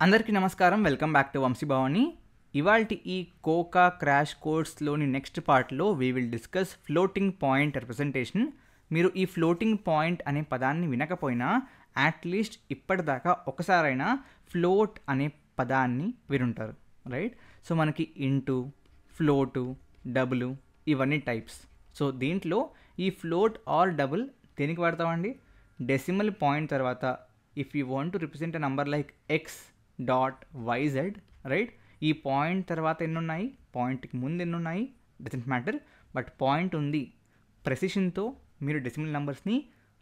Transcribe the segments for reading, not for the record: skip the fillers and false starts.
అందరికీ నమస్కారం. Welcome back to Vamshi Bhavani. ఇవాల్టి ఈ కోకా క్రాష్ కోర్స్లోని నెక్స్ట్ పార్ట్లో we will discuss floating point representation. మీరు ఈ ఫ్లోటింగ్ పాయింట్ అనే పదాన్ని వినకపోయినా అట్లీస్ట్ ఇప్పటిదాకా ఒకసారైనా ఫ్లోట్ అనే పదాన్ని వినుంటారు, రైట్? సో మనకి ఇంటూ, ఫ్లోటు, డబుల్ ఇవన్నీ టైప్స్. సో దీంట్లో ఈ ఫ్లోట్ ఆర్ డబుల్ దేనికి వాడతామండి? డెసిమల్ పాయింట్ తర్వాత if you want to represent a number like X dot Y Z, right? ఈ పాయింట్ తర్వాత ఎన్ని ఉన్నాయి, పాయింట్కి ముందు ఎన్ని ఉన్నాయి డజంట్ మ్యాటర్, బట్ పాయింట్ ఉంది. ప్రెసిషన్తో మీరు డెసిమల్ నెంబర్స్ని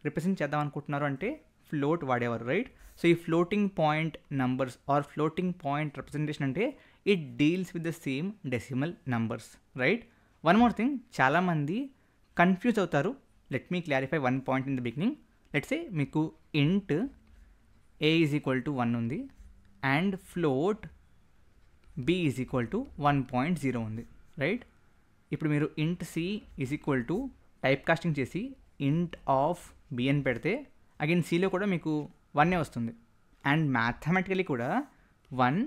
రిప్రజెంట్ చేద్దాం అనుకుంటున్నారు అంటే ఫ్లోట్ వాడేవారు, రైట్? సో ఈ floating point numbers are floating point representation అంటే it deals with the same decimal numbers, right? One more thing, చాలామంది కన్ఫ్యూజ్ అవుతారు. Let me clarify one point in the beginning. Let's say మీకు int a is equal to 1 ఉంది and float b is equal to 1.0 ఉంది, right? ఇప్పుడు మీరు int c is equal to type casting చేసి int of b అని పెడితే again cలో కూడా మీకు 1 వస్తుంది. అండ్ మ్యాథమెటికలీ కూడా 1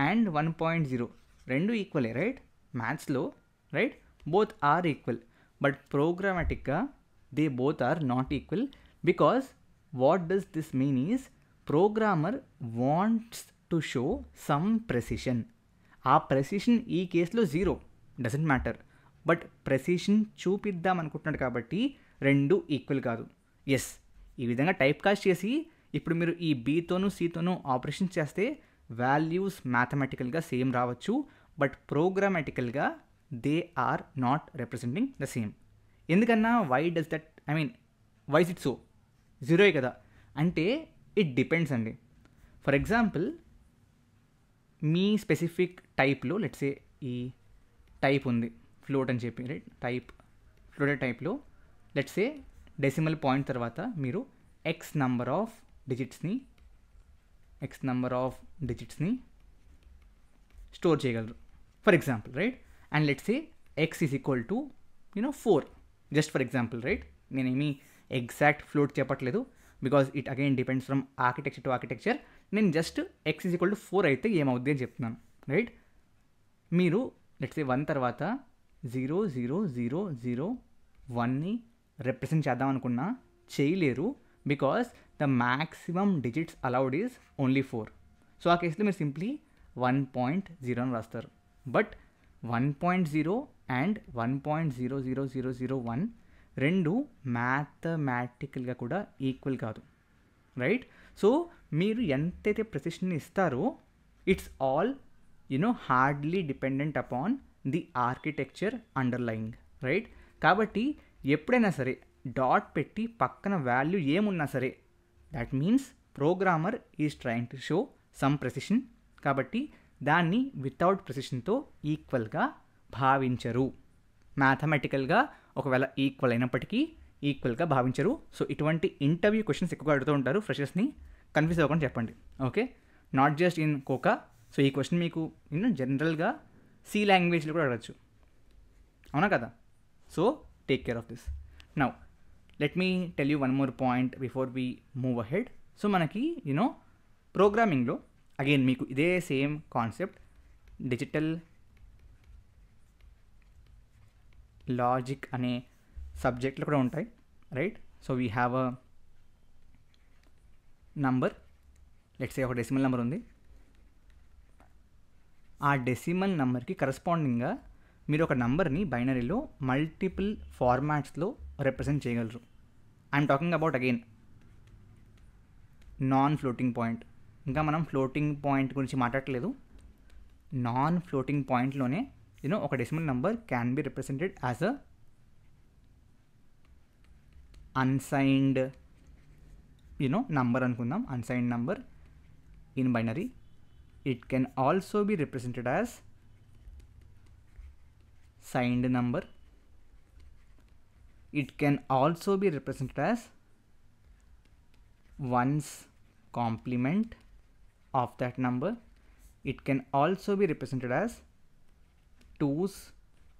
అండ్ 1.0 రెండు ఈక్వలే, రైట్? మ్యాథ్స్లో, right? Both are equal, but ప్రోగ్రామాటిక్గా they both are not equal because what does this mean is programmer wants to show some precision. ఆ ప్రెసిషన్ ఈ కేసులో 0 డజంట్ మ్యాటర్, బట్ ప్రెసిషన్ చూపిద్దాం అనుకుంటున్నాడు కాబట్టి రెండు ఈక్వల్ కాదు. ఎస్, ఈ విధంగా టైప్ కాస్ట్ చేసి ఇప్పుడు మీరు ఈ బీతోనూ సితోనూ ఆపరేషన్ చేస్తే వాల్యూస్ మ్యాథమెటికల్గా సేమ్ రావచ్చు, బట్ ప్రోగ్రామాటికల్గా they are not representing the same. ఎందుకన్నా why does that, I mean why is it so? 0 కదా అంటే ఇట్ డిపెండ్స్ అండి. ఫర్ ఎగ్జాంపుల్ మీ స్పెసిఫిక్ టైప్లో లెట్స్ సే ఈ టైప్ ఉంది ఫ్లోట్ అని చెప్పి, రైట్? టైప్ ఫ్లోటెడ్ టైప్లో లెట్స్ సే డెసిమల్ పాయింట్ తర్వాత మీరు ఎక్స్ నంబర్ ఆఫ్ డిజిట్స్ని స్టోర్ చేయగలరు for example, right? And let's say x is equal to 4, just for example, right? నేనేమి ఎగ్జాక్ట్ ఫ్లోట్ చెప్పట్లేదు because it again depends from architecture to architecture. నేను just x is equal to 4 అయితే ఏమవుద్ది అని చెప్తున్నాను, right? మీరు let's say 1 తర్వాత 0 0 0 0 1ని రిప్రజెంట్ చేద్దాం అనుకున్నా చేయలేరు because the maximum digits allowed is only 4. So ఆ కేసులో మీరు సింప్లీ 1.0 అని రాస్తారు. బట్ 1.0 అండ్ 1.00001 రెండు మ్యాథమెటికల్గా కూడా ఈక్వల్ కాదు, రైట్? సో మీరు ఎంతైతే ప్రెసిషన్ ఇస్తారో it's all hardly dependent upon the architecture underlying, right? కాబట్టి ఎప్పుడైనా సరే డాట్ పెట్టి పక్కన వాల్యూ ఏమున్నా సరే that means programmer is trying to show some precision, కాబట్టి దాన్ని వితౌట్ ప్రెసిషన్తో ఈక్వల్గా భావించరు. మ్యాథమెటికల్గా ఒకవేళ ఈక్వల్ అయినప్పటికీ ఈక్వల్గా భావించరు. సో ఇటువంటి ఇంటర్వ్యూ క్వశ్చన్స్ ఎక్కువగా అడుగుతూ ఉంటారు ఫ్రెషర్స్ని. కన్ఫ్యూజ్ అవ్వకుండా చెప్పండి, ఓకే? నాట్ జస్ట్ ఇన్ కోకా. సో ఈ క్వశ్చన్ మీకు జనరల్గా సి లాంగ్వేజ్లో కూడా అడగచ్చు, అవునా కదా? So take care of this. Now let me tell you one more point before we move ahead. So మనకి ప్రోగ్రామింగ్లో అగైన్ మీకు ఇదే సేమ్ కాన్సెప్ట్ డిజిటల్ లాజిక్ అనే సబ్జెక్ట్లో కూడా ఉంటాయి, right? So we have a number, let's say ఒక decimal number ఉంది. ఆ డెసిమల్ నెంబర్కి కరస్పాండింగ్గా మీరు ఒక నంబర్ని బైనరీలో మల్టిపుల్ ఫార్మాట్స్లో రిప్రజెంట్ చేయగలరు. I'm talking about again non floating point. ఇంకా మనం ఫ్లోటింగ్ పాయింట్ గురించి మాట్లాడలేదు. నాన్ ఫ్లోటింగ్ పాయింట్లోనే ఒక decimal number can be represented as a unsigned number అనుకుందాం, unsigned number in binary. It can also be represented as signed number. It can also be represented as ones complement of that number. It can also be represented as twos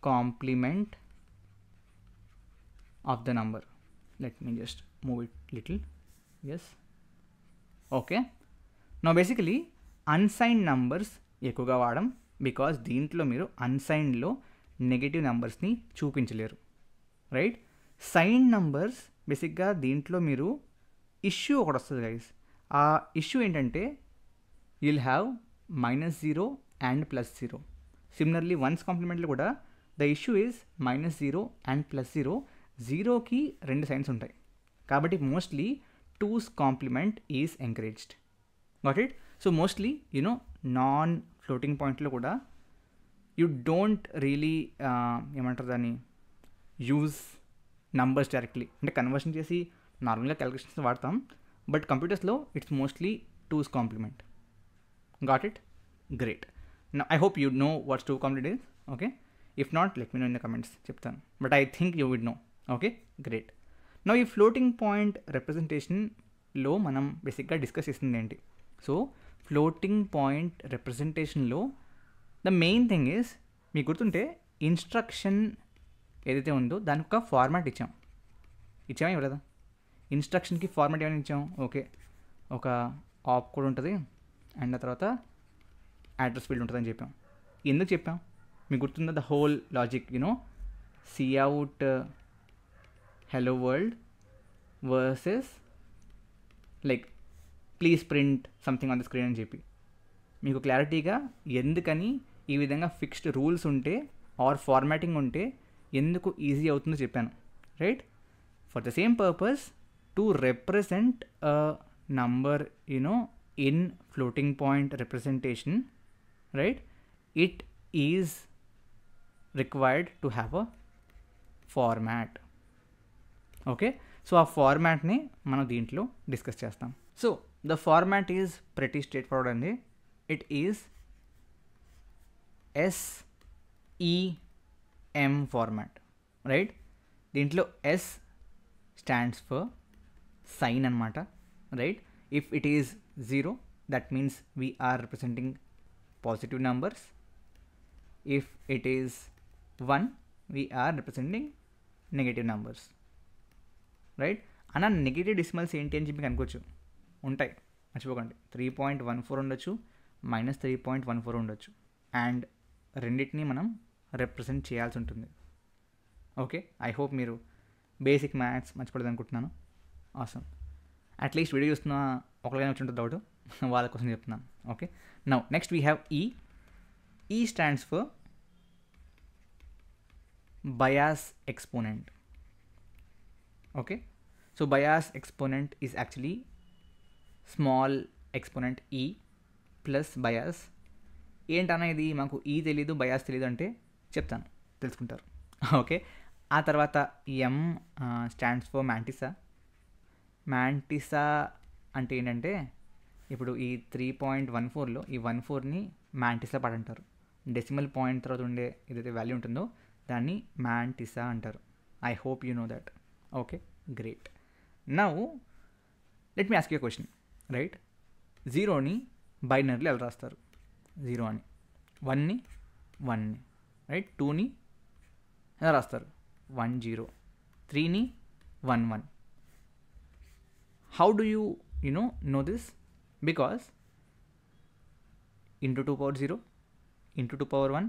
complement of the number. Let me just move it little. Yes, okay. Now basically unsigned numbers ఎక్కువగా వాడడం, because దీంట్లో మీరు అన్సైన్డ్లో negative నెంబర్స్ని చూపించలేరు, right. Signed numbers బేసిక్గా దీంట్లో మీరు issue ఒకటి వస్తుంది guys. ఆ ఇష్యూ ఏంటంటే you'll have -0 and +0. Similarly, ones కాంప్లిమెంట్లో కూడా ద ఇష్యూ ఈజ్ -0 and +0. జీరోకి 2 సైన్స్ ఉంటాయి కాబట్టి mostly 2's complement is encouraged. Got it. So mostly non floating పాయింట్లో కూడా యూ డోంట్ రియలీ ఏమంటారు దాన్ని యూజ్ నంబర్స్ డైరెక్ట్లీ, అంటే కన్వర్షన్ చేసి నార్మల్గా క్యాలిక్యులేషన్స్ వాడతాం, బట్ కంప్యూటర్స్లో it's mostly 2's complement. Got it? Great. Now I hope you know what 2 complement is. Okay, if not, let me know in the comments చెప్తాను, but I think you would know. Okay, great. Now ఈ floating point రిప్రజెంటేషన్లో మనం బేసిక్గా discuss చేస్తుంది ఏంటి? So floating point రిప్రజెంటేషన్లో the main thing is, మీకు గుర్తుంటే ఇన్స్ట్రక్షన్ ఏదైతే ఉందో దానికి ఒక ఫార్మాట్ ఇచ్చామా ఇవ్వలేదా? ఇన్స్ట్రక్షన్కి ఫార్మాట్ ఏమైనా ఇచ్చాం? ఓకే, ఒక ఆప్ కూడా ఉంటుంది అండ్ ఆ తర్వాత అడ్రస్ ఫీల్డ్ ఉంటుందని చెప్పాం. ఎందుకు చెప్పాం మీకు గుర్తుందా? The whole logic Cout hello world versus like please print something on the screen అని చెప్పి మీకు క్లారిటీగా ఎందుకని ఈ విధంగా ఫిక్స్డ్ రూల్స్ ఉంటే ఆర్ ఫార్మాటింగ్ ఉంటే ఎందుకు ఈజీ అవుతుందో చెప్పాను, right. For the same purpose to represent a number in floating point representation, right, it is required to have a format. Okay, so ఆ ఫార్మాట్ని మనం దీంట్లో డిస్కస్ చేస్తాం. So the format is pretty straightforward అండి. It is SEM format, right. దీంట్లో S stands for sign అనమాట, right. If it is 0, that means we are representing positive numbers. If it is 1, we are representing negative numbers, right. అన్న negative decimals ఏంటి అని చెప్పి కనుకోవచ్చు, ఉంటాయి మర్చిపోకండి. 3.14 ఉండొచ్చు, -3.14 ఉండొచ్చు, అండ్ రెండింటినీ మనం రిప్రజెంట్ చేయాల్సి ఉంటుంది. ఓకే, ఐ హోప్ మీరు బేసిక్ మ్యాథ్స్ మర్చిపోలేదు అనుకుంటున్నాను. ఆసమ్. అట్లీస్ట్ వీడియో చూస్తున్న ఒకరికైనా వచ్చి ఉంటుంది డౌట్, వాళ్ళ కోసం చెప్తున్నాను. Okay, now next we have E stands for bias exponent. Okay, so bias exponent is actually small exponent E plus bias. ఏంటన్నా ఇది మాకు ఈ తెలీదు బయాస్ తెలీదు అంటే చెప్తాను, తెలుసుకుంటారు. ఓకే, ఆ తర్వాత M stands for mantissa. Mantissa అంటే ఏంటంటే ఇప్పుడు ఈ 3.14లో ఈ 14ని మ్యాంటిసా పార్ట్ అంటారు. డెసిమల్ పాయింట్ తర్వాత ఉండే ఏదైతే వాల్యూ ఉంటుందో దాన్ని మ్యాంటిసా అంటారు. I hope you know that. Okay, great. Now let me ask you question, right. 0ని బైనరీలో ఎలా రాస్తారు? 0 అని. 1ని 1ని, రైట్. 2ని ఎలా రాస్తారు? 1 0. 3ని 1 1. How do you know this? Because into 2 power 0 into 2 power 1,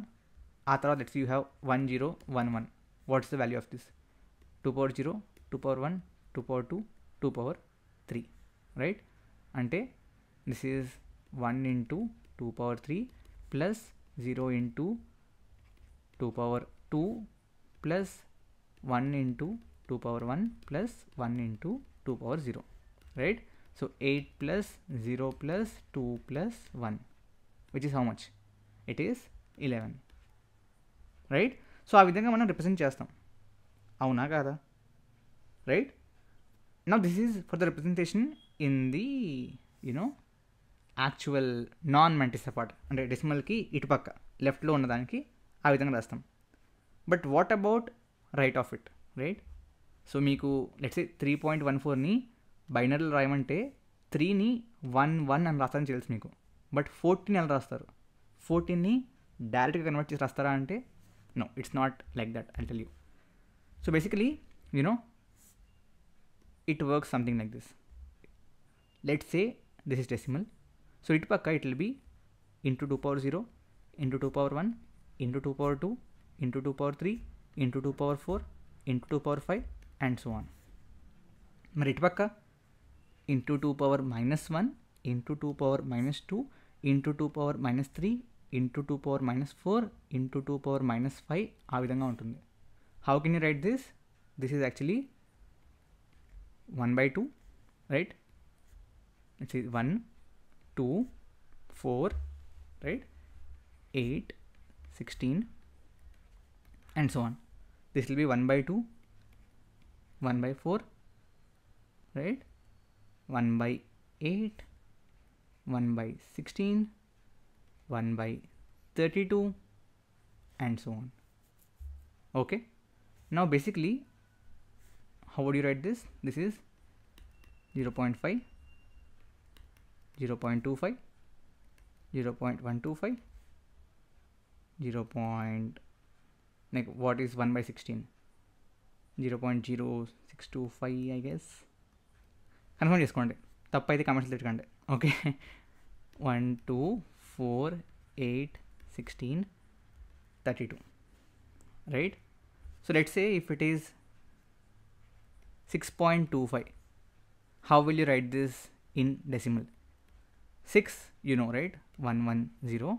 ఆ తర్వాత let's say you have 1 0 1 1. What's the value of this? 2 power 0, 2 power 1, 2 power 2, 2 power 3, right. అంటే this is 1 into 2 power 3 plus 0 into 2 power 2 plus 1 into 2 power 1 plus 1 into 2 power 0. Right, so 8 plus 0 plus 2 plus 1, which is how much? It is 11, right. So ఆ విధంగా మనం represent చేస్తాం, అవునా కాదా? Right. Now this is for the representation in the actual non mantissa part, అంటే డెసిమల్కి ఇటుపక్క లెఫ్ట్లో ఉన్నదానికి ఆ విధంగా రాస్తాం. But what about right of it, right. So మీకు లెట్స్ సే 3.14ని బైనరీలో రాయమంటే 3ని 1 1 అని రాస్తారని తెలుసు మీకు, బట్ 14 ఎలా రాస్తారు? 14ని డైరెక్ట్గా కన్వర్ట్ చేసి రాస్తారా అంటే no, it's not like that. I'll tell you. So basically it works something like this. Let's say this is decimal, so ఇటు పక్క it will be into 2 power 0 into 2 power 1 into 2 power 2 into 2 power 3 into 2 power 4 into 2 power 5 and so on. మరి ఇటు పక్క into 2 power minus 1 into 2 power minus 2 into 2 power minus 3 into 2 power minus 4 into 2 power minus 5 ఆ విధంగా ఉంటుంది. How can you write this? This is actually 1 by 2, right? Let's see, 1, 2, 4, right? 8, 16 and so on. This will be 1 by 2, 1 by 4, right? 1 by 8, 1 by 16, 1 by 32 and so on. Okay, now basically how would you write this? This is 0.5, 0.25, 0.125, 0. Like what is 1 by 16? 0.0625 I guess. Confirm చేసుకోండి, తప్పు అయితే కామెంట్స్లో తిట్టకండి. Okay, 1, 2, 4, 8, 16, 32, right? So let's say if it is 6.25, how will you write this in decimal? 6 you know, right? 110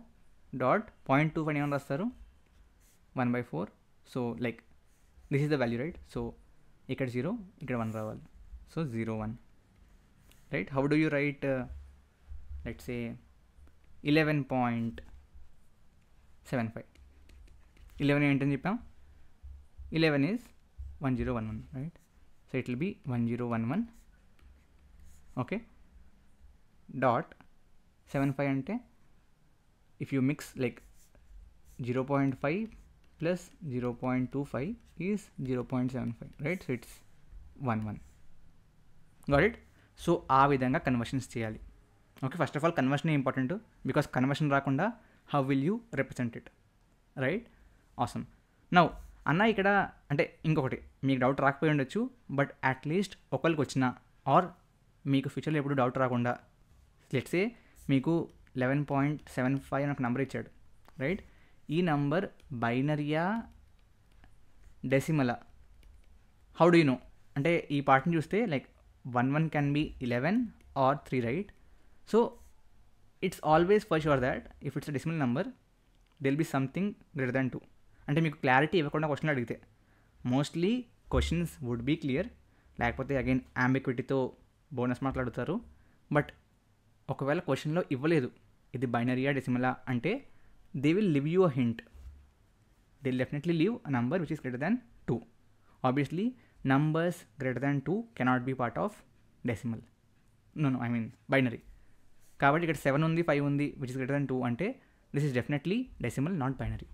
dot 0.25 ఏమని రాస్తారు? 1 by 4. So like this is the value, right? So ఇక్కడ 0 ఇక్కడ 1 రావాలి. So 0 1, right? How do you write let's say 11.75? 11 ఏంటని చెప్పాం? 11 is 1011, right? So it will be 1011, okay, dot 75 అంటే if you mix like 0.5 plus 0.25 is 0.75, right? So it's 11. Got it? So ఆ విధంగా conversions చేయాలి. Okay, first of all conversion important, because conversion రాకుండా how will you represent it, right? Awesome. Now అన్న ఇక్కడ అంటే ఇంకొకటి మీకు డౌట్ రాకపోయి ఉండొచ్చు, బట్ అట్లీస్ట్ ఒకరికి వచ్చిన ఆర్ మీకు ఫ్యూచర్లో ఎప్పుడు డౌట్ రాకుండా, లెట్స్ సే మీకు 11.75 అని ఒక నెంబర్ ఇచ్చాడు, రైట్? ఈ నంబర్ బైనరీయా డెసిమలా? How do you know? అంటే ఈ పార్ట్ని చూస్తే like 1 can be 11 or 3, right? So it's always for sure that if it's a decimal number there will be something greater than 2. అంటే మీకు క్లారిటీ ఇవ్వకుండా క్వశ్చన్ అడిగితే mostly questions would be clear, లేకపోతే again అంబిక్విటీతో బోనస్ మార్కులు అడుగుతారు. But ఒకవేళ క్వశ్చన్లో ఇవ్వలేదు ఇది బైనరీయా డెసిమలా అంటే they will live you a hint. They will definitely live a number which is greater than 2. Obviously numbers greater than 2 cannot be part of decimal. No, I mean binary. కాబట్టి ఇక్కడ 7 ఉంది, 5 ఉంది which is greater than 2 అంటే this is definitely decimal, not binary.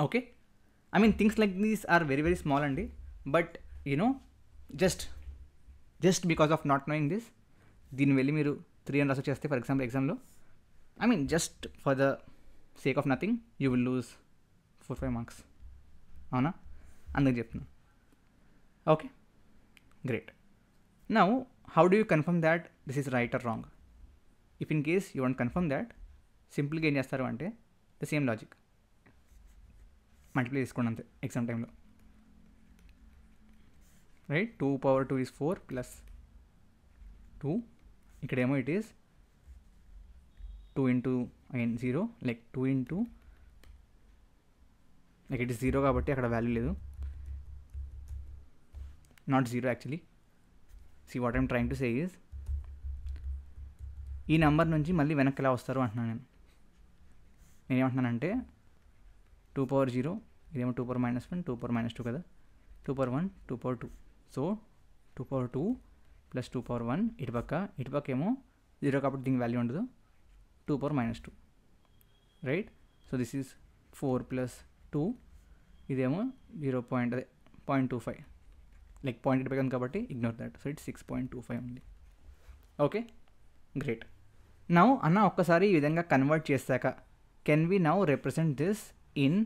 Okay, I mean things like these are very very small అండి, but you know just because of not knowing this దీన్ని వెళ్ళి మీరు 3 అని రాసి చేస్తే ఫర్ ఎగ్జాంపుల్ ఎగ్జామ్లో, I mean just for the sake of nothing you will lose 4-5 marks. అవునా? అందుకు చెప్తున్నాను. Okay, great. Now how do you confirm that this is right or wrong? If in case you want to confirm that, simply ఏం చేస్తారు అంటే the same logic, multiply చేసుకోండి అంతే exam టైంలో, right? 2 power 2 is 4 plus 2, ఇక్కడేమో it is 2 into again 0, like 2 into like it is 0 కాబట్టి అక్కడ value లేదు, not 0 actually. See what I'm trying to say is ఈ నెంబర్ నుంచి మళ్ళీ వెనక్కి ఎలా వస్తారు అంటున్నాను నేనేమంటున్నానంటే 2 power 0, ఇదేమో 2 power minus 1, 2 power minus 2 కదా, 2 power 1, 2 power 2. So 2 power 2 plus 2 power 1 ఇటుపక్క ఏమో 0 కాబట్టి దీనికి వాల్యూ ఉండదు, 2 power minus 2, right? So this is 4 plus 2, ఇదేమో 0.25, లైక్ 0.85 ఉంది కాబట్టి ఇగ్నోర్ దట్. సో ఇట్స్ 6.25 ఉంది. Okay, great. నౌ అన్న ఒక్కసారి ఈ విధంగా కన్వర్ట్ చేశాక can we now represent this in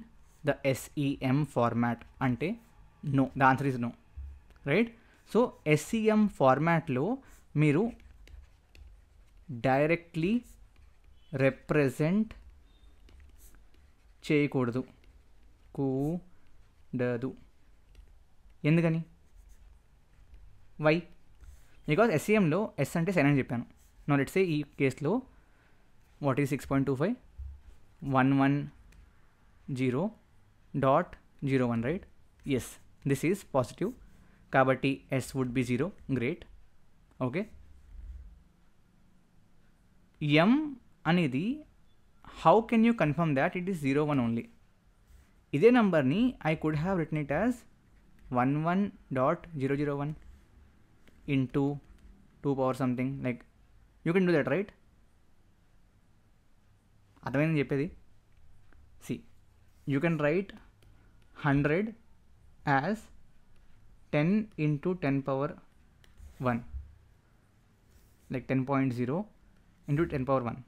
the SEM format అంటే no, the answer is no, right? So SEM ఫార్మాట్లో మీరు డైరెక్ట్లీ రిప్రజెంట్ చేయకూడదు, కూడదు. ఎందుకని? వై? బికాజ్ ఎస్ఈఎంలో ఎస్ అంటే సైన్ అని చెప్పాను. నో లెట్స్ సే ఈ కేసులో what is 6.25 110.01 right? Yes, this is positive కాబట్టి S would be 0. Great. Okay, M అనేది how can you confirm that it is 01 only? ఇదే నంబర్ని I could have return it as 11.001 into 2 power something, like you can do that, right? అర్థమైందని చెప్పేది. See, you can write 100 as 10 into 10 power 1, like 10.0 into 10 power 1.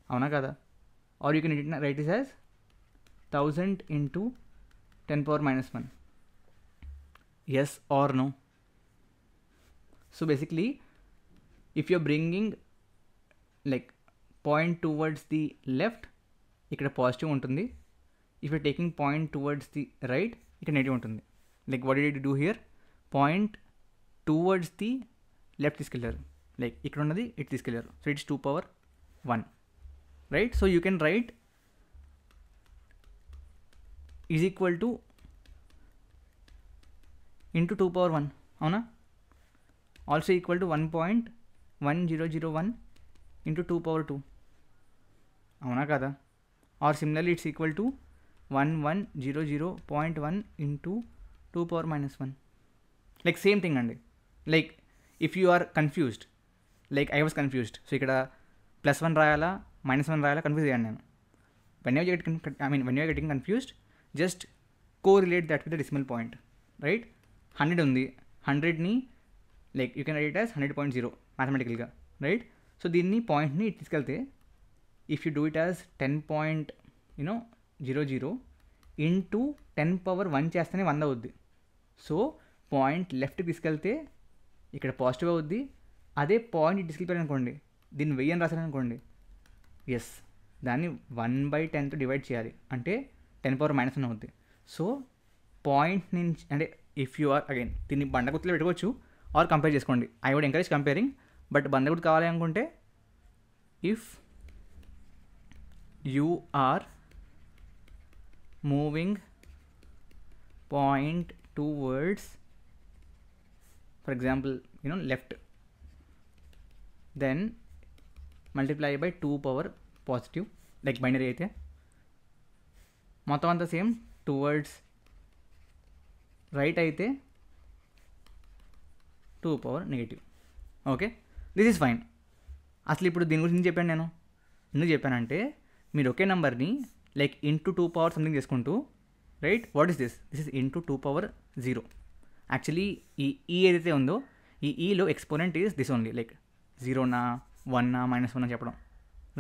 అవునా కదా? Or you can write this as 1000 into 10 power minus 1. Yes or no? So basically, if you're bringing like point towards the left, ఇక్కడ positive ఉంటుంది. If you're taking point towards the right, ఇక్కడ negative ఉంటుంది. Like what did you do here? Point towards the left తీసుకెళ్ళారు. Like ఇక్కడ ఉన్నది ఇటు తీసుకెళ్ళారు. So it's 2 power 1. Right? So you can write is equal to into 2 power 1. అవునా? Also equal to 1.1001 into 2 power 2. అవునా కదా? Or similarly it's equal to 1100.1 into 2 power minus 1. Like same thing అండి. Like if you are confused, like I was confused, so ఇక్కడ +1 రాయాలా -1 రాయాలా confuse అయ్యాను నేను. when you are getting confused, just correlate that with the decimal point, right? 100 ఉంది, 100ని like you can write it as 100.0 mathematically, right? So దీన్ని పాయింట్ని తీసుకెళ్తే if you do it as 10.00 into 10 power 1 చేస్తేనే 100 అవుద్ది. So point లెఫ్ట్కి తీసుకెళ్తే ఇక్కడ positive అవుద్ది. అదే పాయింట్ తీసుకెళ్ళిపోయారు అనుకోండి, దీన్ని 1000 అని రాశారు అనుకోండి, ఎస్, దాన్ని 1/10తో డివైడ్ చేయాలి, అంటే 10 power minus 1 అవుద్ది. సో పాయింట్ నుంచి అంటే ఇఫ్ యూ ఆర్ అగైన్ దీన్ని బండగుర్తులో పెట్టుకోవచ్చు ఆర్ కంపేర్ చేసుకోండి. I would encourage comparing, but బండగుర్తు కావాలి అనుకుంటే if you are moving point towards, for example left, then multiply by 2 power positive, like binary అయితే మొత్తం అంతా సేమ్. టువర్డ్స్ రైట్ అయితే 2 power negative. Okay, this is fine. అసలు ఇప్పుడు దీని గురించి చెప్పాను నేను. ఎందుకు చెప్పానంటే మీరు ఒకే నెంబర్ని లైక్ ఇంటూ 2 power సంథింగ్ చేసుకుంటూ, right, what is this? This is into 2 power 0. Actually ఈ ఏదైతే ఉందో ఈ ఈలో exponent is this only, like 0నా 1నా -1 అని చెప్పడం,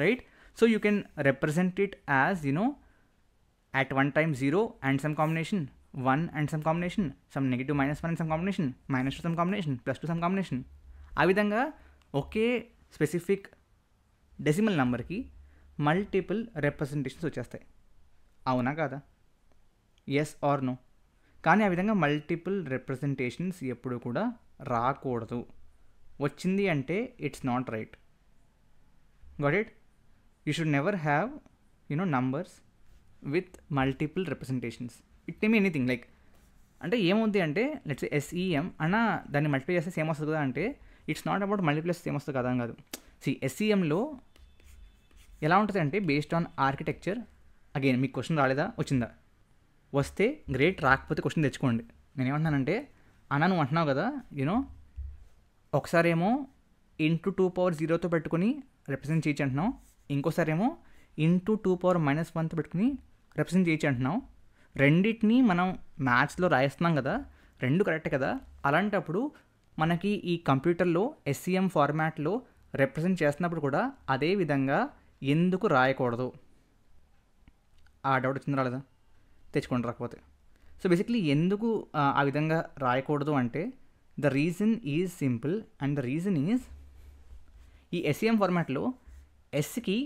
right? So you can represent it as at one time 0 and some combination, 1 and some combination, some negative -1 and some combination, -2 some combination, +2 some combination. ఆ విధంగా ఒకే స్పెసిఫిక్ డెసిమల్ నెంబర్కి multiple representations వచ్చేస్తాయి. అవునా కాదా? Yes or no? కానీ ఆ విధంగా మల్టిపుల్ రిప్రజెంటేషన్స్ ఎప్పుడు కూడా రాకూడదు. వచ్చింది అంటే it's not right. Got it? You should never have numbers with multiple representations. It may anything, like అంటే ఏమవుద్ది అంటే లెట్స్ ఎస్ఈఎం అన్న దాన్ని మల్టిప్లై చేస్తే సేమ్ వస్తుంది కదా అంటే it's not about multiply same వస్తుంది కదా అని కాదు. ఎస్ఈఎంలో ఎలా ఉంటుంది అంటే బేస్డ్ ఆన్ ఆర్కిటెక్చర్. అగైన్ మీకు క్వశ్చన్ రాలేదా, వచ్చిందా? వస్తే గ్రేట్, రాకపోతే క్వశ్చన్ తెచ్చుకోండి. నేను ఏమంటున్నానంటే అన్న నువ్వు అంటున్నావు కదా ఒకసారి ఏమో ఇంటూ 2 power 0తో పెట్టుకుని రిప్రజెంట్ చేయొచ్చు అంటున్నావు, ఇంకోసారి ఏమో ఇంటూ 2 power -1తో పెట్టుకుని రిప్రజెంట్ చేయొచ్చు అంటున్నావు. రెండింటినీ మనం మ్యాథ్స్లో రాయిస్తున్నాం కదా, రెండు కరెక్ట్ కదా. అలాంటప్పుడు మనకి ఈ కంప్యూటర్లో ఎస్ఈఎం ఫార్మాట్లో రిప్రజెంట్ చేస్తున్నప్పుడు కూడా అదే విధంగా ఎందుకు రాయకూడదు? ఆ డౌట్ వచ్చింది రాలేదా? తెచ్చుకోండి రాకపోతే. సో బేసిక్లీ ఎందుకు ఆ విధంగా రాయకూడదు అంటే the reason is simple, and the reason is ఈ ఎస్ఈఎం ఫార్మాట్లో ఎస్కి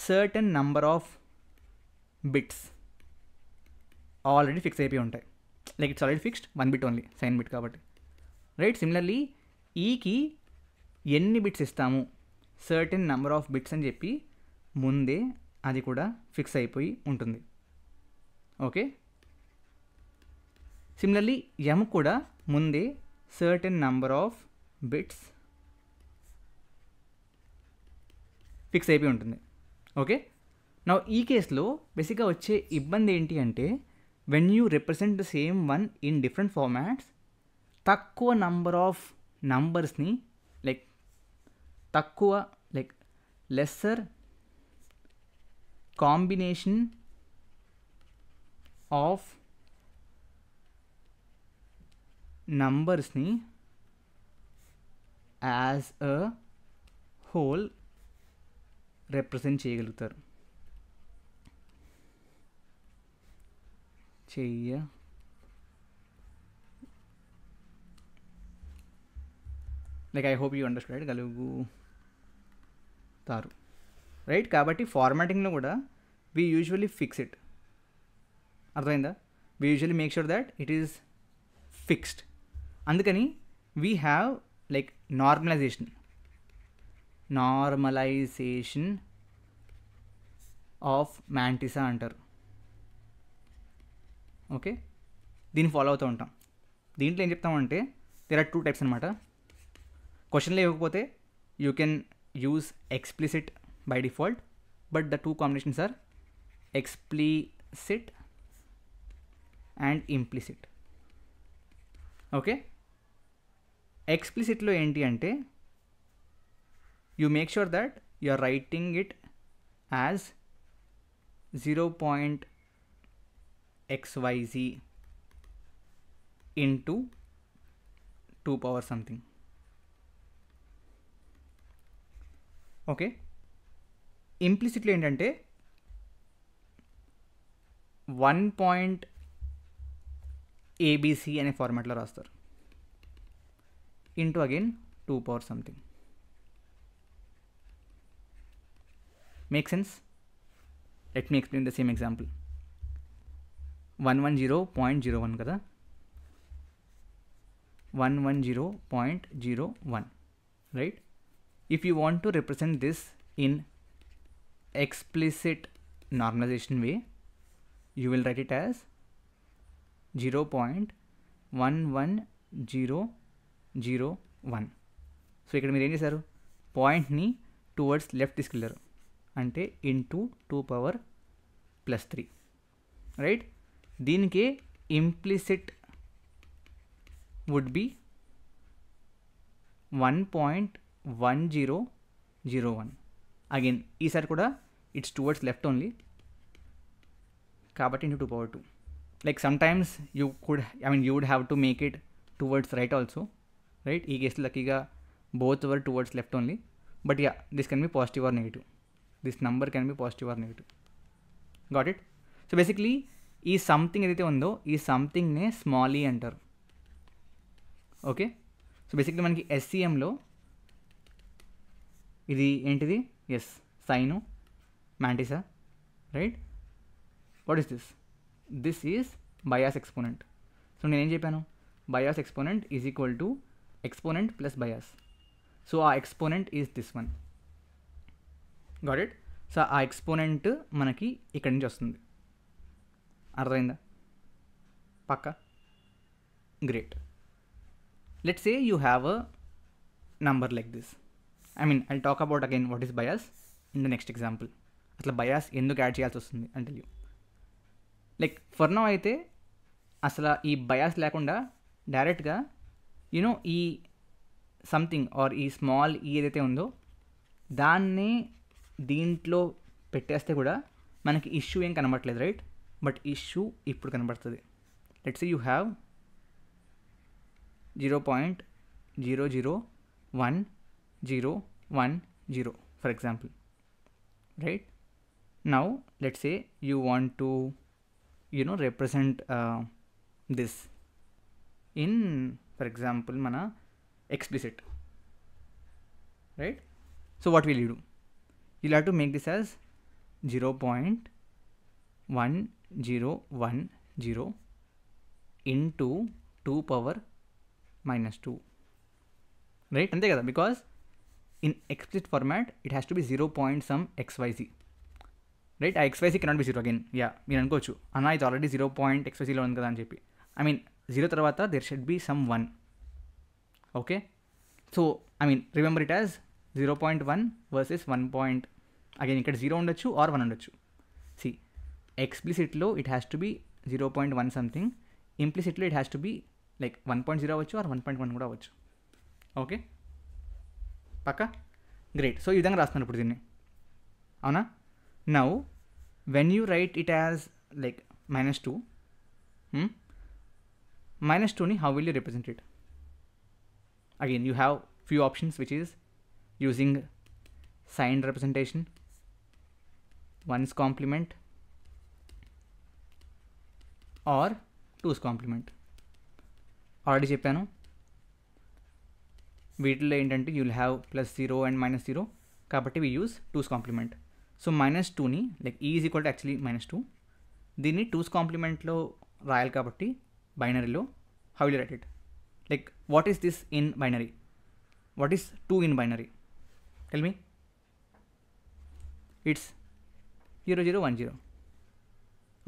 certain number of bits already fix అయిపోయి ఉంటాయి. Like it's already fixed 1 bit only, sign bit కాబట్టి, రైట్. సిమిలర్లీ ఈకి ఎన్ని బిట్స్ ఇస్తాము, సర్టెన్ నెంబర్ ఆఫ్ బిట్స్ అని చెప్పి ముందే అది కూడా ఫిక్స్ అయిపోయి ఉంటుంది. ఓకే. సిమిలర్లీ ఎమ్ కూడా ముందే certain number of bits fix అయిపోయి ఉంటుంది. ఓకే. నా ఈ కేసులో బేసిక్గా వచ్చే ఇబ్బంది ఏంటి అంటే, when you represent the same one in different formats, తక్కువ నంబర్ ఆఫ్ నంబర్స్ని లైక్ తక్కువ లైక్ లెస్సర్ కాంబినేషన్ ఆఫ్ నంబర్స్ని యాజ్ అ హోల్ రిప్రజెంట్ చేయగలుగుతారు. Like I hope you understand గలుగుతారు, రైట్. కాబట్టి ఫార్మాటింగ్లో కూడా వీ యూజువల్లీ ఫిక్స్ ఇట్. అర్థమైందా? We usually make sure that it is fixed. అందుకని we have like normalization of mantissa అంటారు. Okay. దీన్ని ఫాలో అవుతూ ఉంటాం. దీంట్లో ఏం చెప్తామంటే దేర్ ఆర్ 2 టైప్స్ అనమాట. క్వశ్చన్లో ఇవ్వకపోతే you can use explicit by default, but the 2 combinations are explicit and implicit. Okay. ఎక్స్ప్లిసిట్లో ఏంటి అంటే you make sure that you are writing it as 0.xyz into 2 power something. Okay. ఇంప్లిసిట్లో ఏంటంటే 1.abc అనే ఫార్మాట్లో రాస్తారు, into again 2 power something. Make sense? Let me explain the same example. 110.01 కదా, 110.01, right. If you want to represent this in explicit normalization way, you will write it as 0.11001. So ఇక్కడ మీరు ఏం చేశారు, పాయింట్ని టువర్డ్స్ లెఫ్ట్ తీసుకెళ్ళారు, అంటే into 2 power +3, right. దీనికే implicit would be 1.1001. Again ఈసారి కూడా ఇట్స్ టువర్డ్స్ లెఫ్ట్ ఓన్లీ, కాబట్టి ఇంటూ 2 power 2. Like sometimes you would have to make it towards right also, right. ఈ కేసులో లక్కీగా both were towards left only, but ya this can be positive or negative. This number can be positive or negative. Got it? So basically ఈ something ఏదైతే ఉందో ఈ సంథింగ్నే small ఈ అంటారు. Okay. So basically మనకి ఎస్సిఎంలో ఇది ఏంటిది? S, sign mantissa, right. What is this? This is bias exponent. So నేనేం చెప్పాను, bias exponent is equal to exponent plus bias. So ఆ exponent is this one. Got it? So ఆ exponent మనకి ఇక్కడి నుంచి వస్తుంది. అర్థమైందా? పక్కా? Great. Let's say you have a number like this. I'll talk about again what is bias in the next example. అసలు bias ఎందుకు యాడ్ చేయాల్సి వస్తుంది అంటే లైక్ ఫర్ నౌ అయితే అసలు ఈ బయాస్ లేకుండా డైరెక్ట్గా యూనో ఈ సంథింగ్ ఆర్ ఈ స్మాల్ ఈ ఏదైతే ఉందో దాన్ని దీంట్లో పెట్టేస్తే కూడా మనకి ఇష్యూ ఏం కనబడట్లేదు, రైట్. బట్ ఇష్యూ ఇప్పుడు కనబడుతుంది. Let's say you have 0.00110 for example, right. Now let's say you want to represent this in, for example, mana explicit, right. So what will you do? you'll have to make this as 0.1010 into 2 power minus 2, right? అంతే కదా, because in explicit format it has to be 0 point some xyz, right? ఆ xyz cannot be 0 again. Yeah, మీరు అనుకోవచ్చు అన్న ఇది already 0 point xyzలో ఉంది కదా అని చెప్పి. ఐ మీన్ 0 తర్వాత there should be some 1. Okay, so I mean remember it as 0.1 versus 1 point. Again ఇక్కడ 0 ఉండొచ్చు ఆర్ 1 ఉండొచ్చు. సి, ఎక్స్ప్లిసిట్లో it has to be 0.1 something, ఇంప్లిసిట్లో it has to be like 1.0 అవ్వచ్చు ఆర్ 1.1 కూడా అవ్వచ్చు. ఓకే, పక్కా, గ్రేట్. సో ఈ విధంగా రాస్తున్నాను ఇప్పుడు దీన్ని, అవునా? Now when you right it as like -2, -2ని how will you represent it? Again, you have few options, which is using signed representation, 1's complement, or 2's complement. Already చెప్పాను, వీటిలో ఏంటంటే you'll have +0 and -0, కాబట్టి we use 2's complement. So -2ని like e is equal to actually -2, దీన్ని 2's complementలో రాయాలి కాబట్టి బైనరీలో how will you write it? Like, what is this in binary? What is 2 in binary? Tell me. It's 0 0 1 0.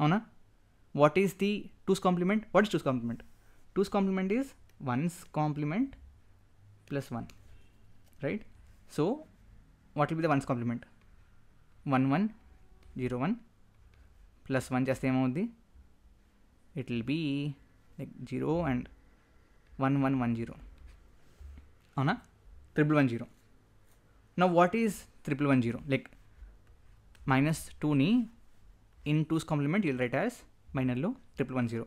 Avuna? What is the 2's complement? What is 2's complement? 2's complement is 1's complement plus 1, right? So what will be the 1's complement? 1 1 0 1 plus 1 just em avuddi, it will be like 0 and 1 1 1 0. అవునా? 1 Now what is 1 0? Like -2ని in 2's complement you'll write as binary 1 0.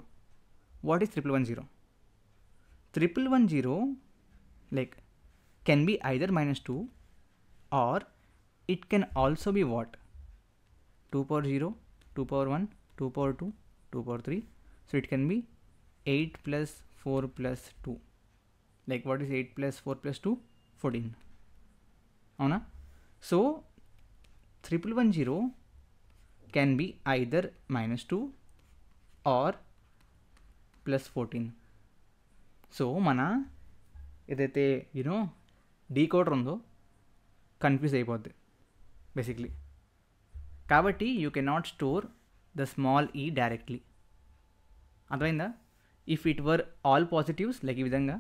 What is 1 0? 1 0 like can be either -2 or it can also be what? 2 power 0, 2 power 1, 2 power 2, 2 power 3. So it can be 8 plus 4 plus 2. Like what is 8 plus 4 plus 2? 14. Avuna? So 1 can be either -2 or +14. So మన ఏదైతే decoder ఉందో confuse అయిపోద్ది basically. కాబట్టి you cannot store the small E directly. అర్థమైందా? If it were all positives like ఈ విధంగా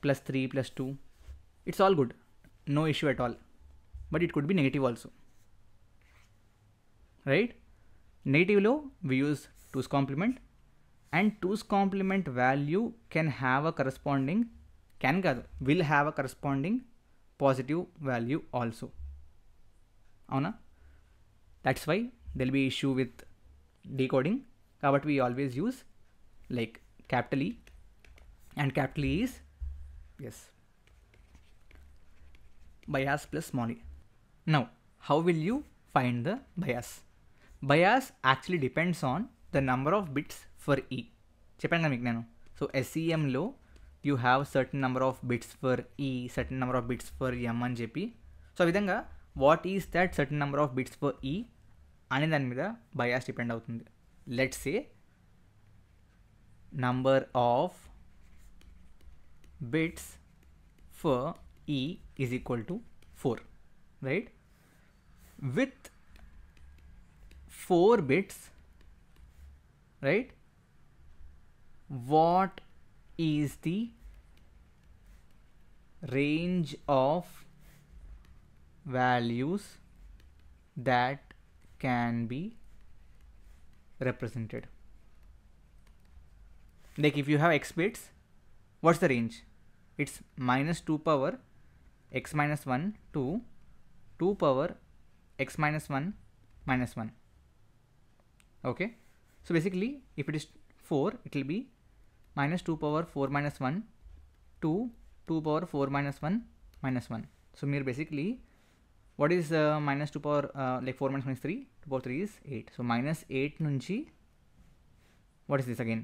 +3 +2, it's all good, no issue at all. But it could be negative also, right? నెగిటివ్లో we use 2's complement, and 2's complement value can have a corresponding, can కాదు, will have a corresponding positive value also. అవునా? that's why there will be issue with decoding. కాబట్టి we always use like capital E, and capital E is yes bias plus small e. Now how will you find the bias? Bias actually depends on the number of bits for E. చెప్పాను కదా మీకు నేను. So SEMలో you have certain number of bits for E, certain number of bits for M అని చెప్పి. So ఆ విధంగా what is that certain number of bits for E అనే దాని మీద బయాస్ డిపెండ్ అవుతుంది. Let's say number of bits for E is equal to 4, right? With 4 bits, right, what is the range of values that can be represented? Like if you have x bits, what's the range? It's -2 power x minus 1 to 2 power x minus 1 minus 1. Okay, so basically if it is 4, it will be -2 power 4 minus 1 to 2 power 4 minus 1 minus 1. So mere basically what is -2 power like 4 minus 1 is 3, 2 power 3 is 8. So -8 nunchi, what is this again?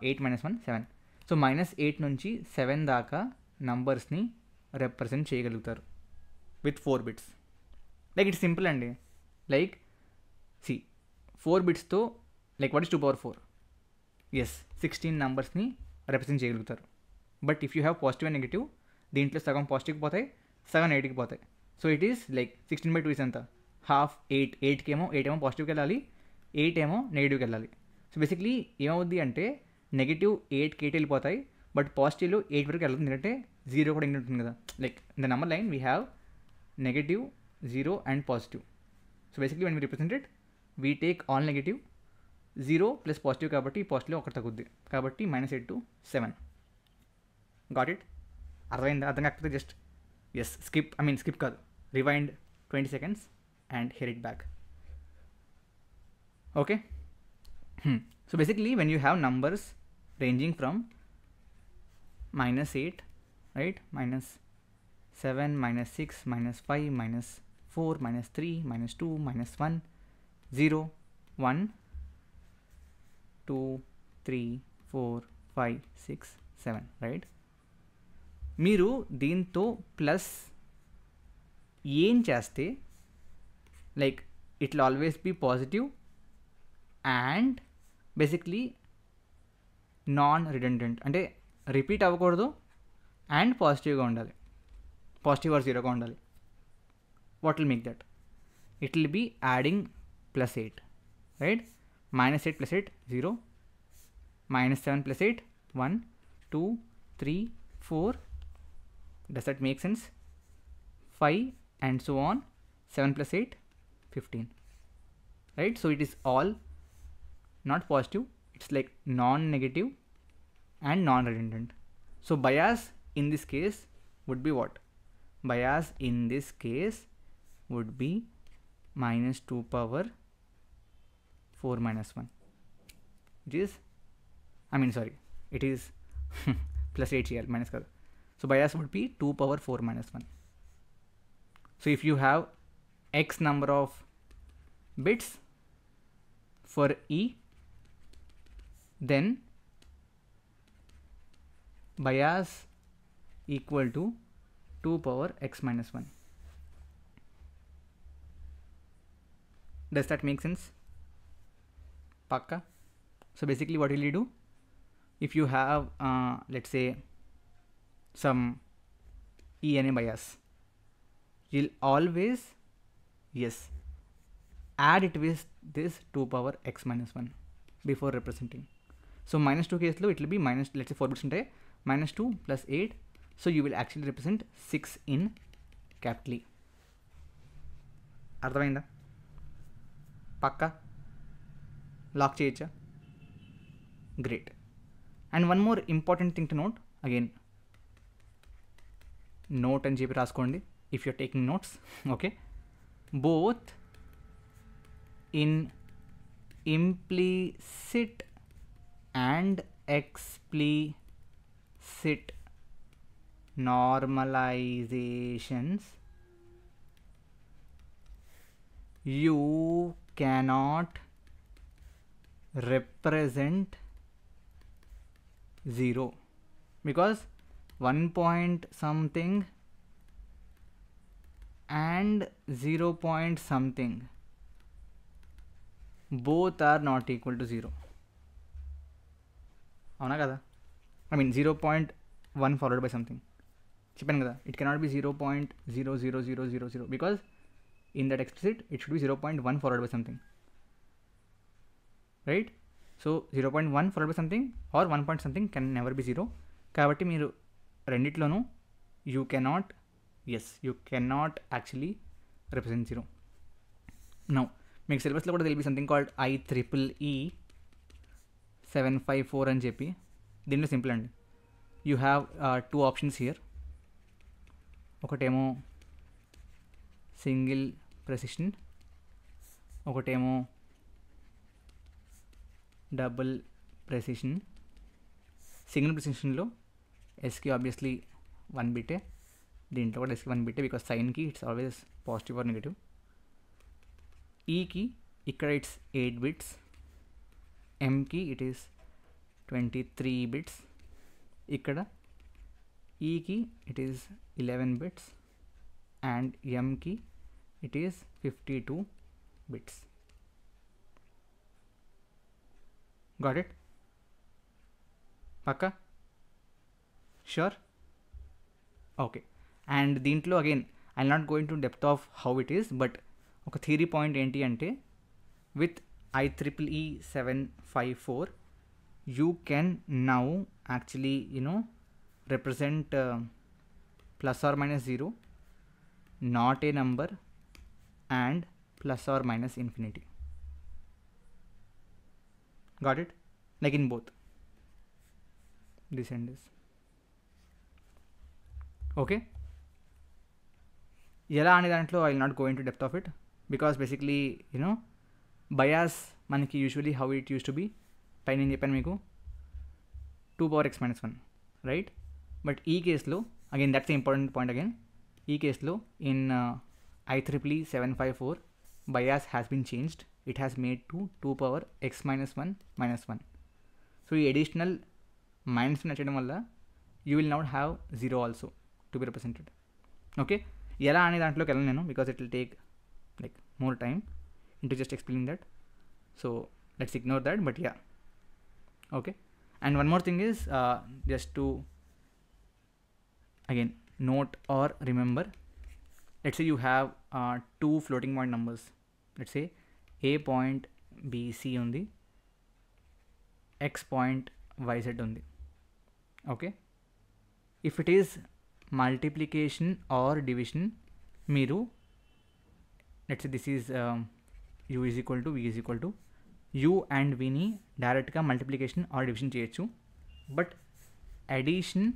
8 minus 1 7. So -8 నుంచి 7 దాకా నంబర్స్ని represent చేయగలుగుతారు with 4 bits. Like it's simple అండి. Like see 4 బిట్స్తో like what is 2 power 4? Yes, 16 నెంబర్స్ని represent చేయగలుగుతారు. But if you have positive and negative, దీంట్లో సగం పాజిటివ్కి పోతాయి, సగం నెగిటివ్కి పోతాయి. So it is like 16/2 is ఎంత? హాఫ్ 8. 8 ఏమో పాజిటివ్కి వెళ్ళాలి, 8 ఏమో నెగిటివ్కి వెళ్ళాలి. సో బేసిక్లీ ఏమవుద్ది అంటే నెగిటివ్ 8కి 8 వెళ్ళిపోతాయి, బట్ పాజిటివ్లో 8 వరకు వెళ్తుంది, ఎందుకంటే 0 కూడా ఇంటి ఉంటుంది కదా. Like in the number line we have negative, 0 and positive. So basically when we represent it, we take all negative, 0 plus positive కాబట్టి పాజిటివ్ ఒకటి తగ్గుద్ది, కాబట్టి -8 to 7. Got it? అర్థమైందా? అర్థం కాకపోతే జస్ట్ ఎస్ స్కిప్ కాదు, rewind 20 seconds and hear it back. Okay? So basically when you have numbers ranging from -8, right, -7, -6, -5, -4, -3, -2, -1, 0, 1, 2, 3, 4, 5, 6, 7, right? మీరు దీంతో ప్లస్ ఏం చేస్తే like it will always be positive and basically non redundant, అంటే repeat అవ్వకూడదు and పాజిటివ్గా ఉండాలి, positive or జీరోగా ఉండాలి. What will make that? It will be adding +8, రైట్? -8 + 8 0, -7 + 8 1, 2, 3, 4. Does that make sense? 5 and so on. 7 + 8 15, right? So it is all not positive, it's like non-negative and non-redundant. So bias in this case would be what? Bias in this case would be -2 power 4 - 1. It is it is +8 here, minus kaadu. So bias would be 2 power 4 - 1. So if you have x number of bits for E, then bias equal to 2 power x - 1. Does that make sense? Pakka? So basically what will you do? If you have let's say some ENA bias, you'll always add it with this 2 power x - 1 before representing. So -2 case lo it will be let's say 4 bits untayi, -2 + 8, so you will actually represent 6 in capital E. అర్థమైందా? పక్కా lock చేయొచ్చా? Great. And one more important thing to note, again note అని చెప్పి రాసుకోండి if you're taking notes. Okay, both in implicit and explicit normalizations you cannot represent 0 because 1 point something and 0 point something both are not equal to 0. అవునా కదా? 0.1 followed by something. చెప్పాను కదా, it cannot be 0.00000 because in that explicit it should be 0.1 followed by something, right? So 0.1 followed by something or 1 point something can never be 0. కాబట్టి మీరు రెండిట్లోనూ you cannot actually represent 0. Now మీకు సిలబస్లో కూడా తెలిపి something called IEEE 754 అని చెప్పి. దీంట్లో సింపుల్ అండి, యూ హ్యావ్ 2 ఆప్షన్స్ హియర్. ఒకటేమో సింగిల్ ప్రెసిషన్, ఒకటేమో డబుల్ ప్రెసిషన్. సింగిల్ ప్రెసిషన్లో ఎస్కి ఆబ్వియస్లీ 1 బిటే, దీంట్లో కూడా ఎస్కి 1 బిటే బికాస్ సైన్కి it's always positive or negative. ఈకి ఇక్కడ ఇట్స్ 8 బిట్స్, ఎంకి ఇట్ ఈస్ 23 బిట్స్, ఇక్కడ ఈకి ఇట్ ఈస్ 11 బిట్స్ అండ్ ఎంకి it is 52 bits. Got it? Paka? Sure? Okay. And దీంట్లో again I'll not go into depth of how it is, but ఒక theory point ఏంటి అంటే with IEEE 754 you can now actually represent plus or minus 0, not a number, and plus or minus infinity. Got it? Like in both this and this. Okay, ఎలా అనే దాంట్లో I will not go in to depth of it, because basically bias మనకి usually how it use to be పైన నేను చెప్పాను మీకు 2^x-1, right? But ఈ కేసులో again that's important point again, ఈ కేసులో in IEEE 754 bias has been changed. It has made to 2^x-1 so ఈ అడిషనల్ మైనస్ నచ్చడం వల్ల you will not have 0 also to be represented. Okay, ఎలా అనే దాంట్లోకి వెళ్ళను నేను, because it will take like more time into just explain that. So let's ignore that, but yeah. Okay, and one more thing is just to again note or remember, let's say you have two floating point numbers. Let's say a point bc undi, x point yz undi. Okay, if it is multiplication or division, meeru let's say this is u is equal to v is equal to u and v ని డైరెక్ట్గా multiplication or division చేయొచ్చు. But addition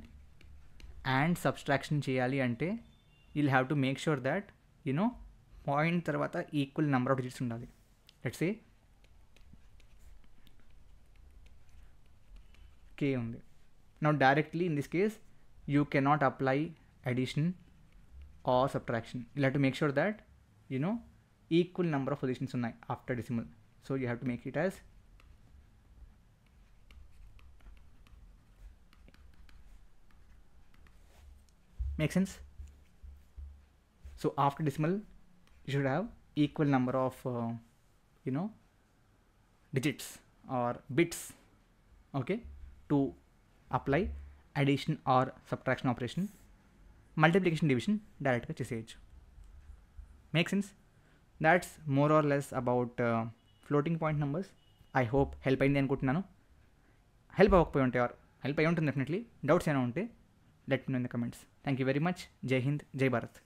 and subtraction చేయాలి అంటే you'll have to make sure that point తర్వాత equal number of digits ఉండాలి. Let's say k ఉంది. Now directly in this case you cannot apply addition or subtraction. you'll have to make sure that equal number of positions ఉన్నాయి after decimal. So you have to make it as make sense? So after decimal you should have equal number of digits or bits, okay, to apply addition or subtraction operation. Multiplication division direct cheseyచ్చు. Make sense? That's more or less about floating point numbers. I hope help అయింది అనుకుంటున్నాను. Help అవ్వకపోయి ఉంటే are help అయి ఉంటుంది definitely. Doubts ఏమైనా ఉంటే let me know in the comments. Thank you very much. Jai Hind, జై భారత్.